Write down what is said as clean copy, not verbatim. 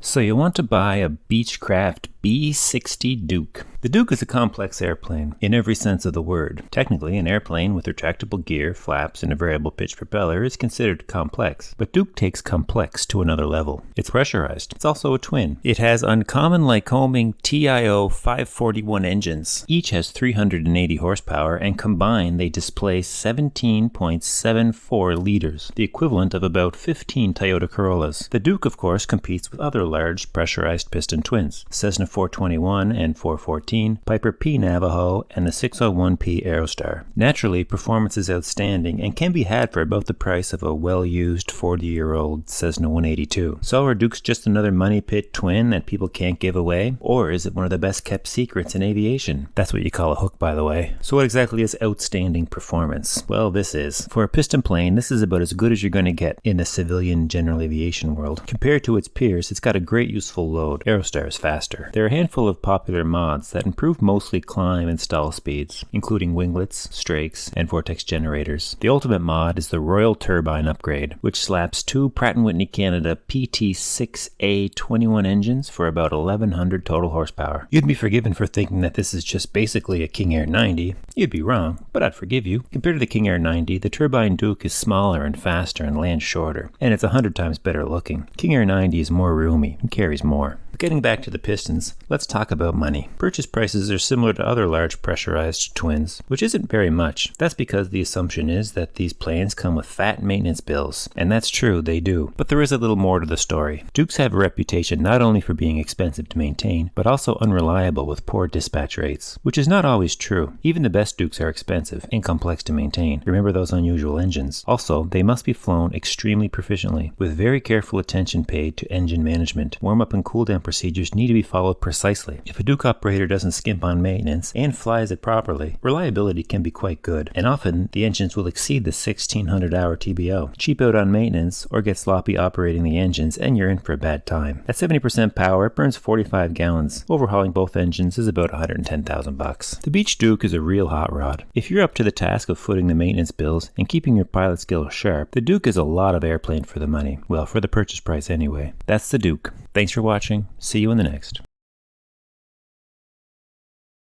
So you want to buy a Beechcraft B60 Duke. The Duke is a complex airplane, in every sense of the word. Technically, an airplane with retractable gear, flaps, and a variable pitch propeller is considered complex, but Duke takes complex to another level. It's pressurized. It's also a twin. It has uncommon Lycoming TIO 541 engines. Each has 380 horsepower, and combined they display 17.74 liters, the equivalent of about 15 Toyota Corollas. The Duke, of course, competes with other large pressurized piston twins, Cessna 421 and 414, Piper P Navajo, and the 601P Aerostar. Naturally, performance is outstanding and can be had for about the price of a well-used 40-year-old Cessna 182. So are Dukes just another money pit twin that people can't give away? Or is it one of the best kept secrets in aviation? That's what you call a hook, by the way. So what exactly is outstanding performance? Well, this is. For a piston plane, this is about as good as you're going to get in the civilian general aviation world. Compared to its peers, it's got a great useful load. Aerostar is faster. There are a handful of popular mods that improve mostly climb and stall speeds, including winglets, strakes, and vortex generators. The ultimate mod is the Royal Turbine upgrade, which slaps two Pratt & Whitney Canada PT6A21 engines for about 1100 total horsepower. You'd be forgiven for thinking that this is just basically a King Air 90. You'd be wrong, but I'd forgive you. Compared to the King Air 90, the Turbine Duke is smaller and faster and lands shorter, and it's 100 times better looking. King Air 90 is more roomy and carries more. But getting back to the pistons, let's talk about money. Purchase prices are similar to other large pressurized twins, which isn't very much. That's because the assumption is that these planes come with fat maintenance bills, and that's true, they do. But there is a little more to the story. Dukes have a reputation not only for being expensive to maintain, but also unreliable with poor dispatch rates, which is not always true. Even the best Dukes are expensive and complex to maintain. Remember those unusual engines. Also, they must be flown extremely proficiently, with very careful attention paid to engine management. Warm-up and cool-down procedures need to be followed precisely. If a Duke operator doesn't skimp on maintenance and flies it properly, reliability can be quite good, and often the engines will exceed the 1600-hour TBO. Cheap out on maintenance or get sloppy operating the engines and you're in for a bad time. At 70% power, it burns 45 gallons. Overhauling both engines is about $110,000. The Beech Duke is a real hot rod. If you're up to the task of footing the maintenance bills and keeping your pilot skills sharp, the Duke is a lot of airplane for the money. Well, for the purchase price anyway. That's the Duke. Thanks for watching. See you in the next.